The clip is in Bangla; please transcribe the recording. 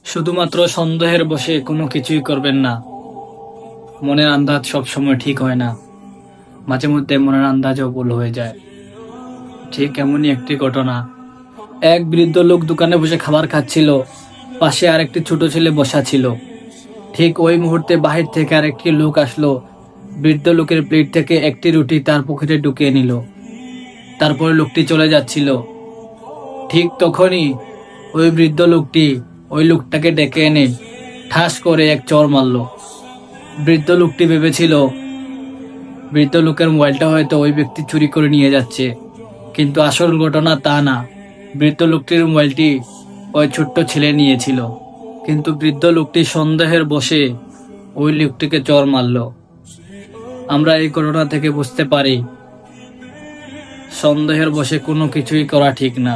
শুধুমাত্র সন্দেহের বশে কোনো কিছুই করবেন না। মনের আন্দাজ সবসময় ঠিক হয় না, মাঝে মধ্যে মনের আন্দাজও ভুল হয়ে যায়। ঠিক এমনই একটি ঘটনা। এক বৃদ্ধ লোক দোকানে বসে খাবার খাচ্ছিল, পাশে আরেকটি ছোট ছেলে বসা ছিল। ঠিক ওই মুহূর্তে বাহির থেকে আরেকটি লোক আসলো, বৃদ্ধ লোকের প্লেট থেকে একটি রুটি তার পকেটে ঢুকিয়ে নিল। তারপরে লোকটি চলে যাচ্ছিল। ঠিক তখনই ওই বৃদ্ধ লোকটি ওই লোকটাকে ডেকে এনে ঠাস করে এক চড় মারল। বৃদ্ধ লোকটি ভেবেছিল বৃদ্ধ লোকের মোবাইলটা হয়তো ওই ব্যক্তি চুরি করে নিয়ে যাচ্ছে, কিন্তু আসল ঘটনা তা না। বৃদ্ধ লোকটির মোবাইলটি ওই ছোট্ট ছেলে নিয়েছিল, কিন্তু বৃদ্ধ লোকটি সন্দেহের বশে ওই লোকটিকে চড় মারল। আমরা এই ঘটনা থেকে বুঝতে পারি সন্দেহের বশে কোনো কিছুই করা ঠিক না।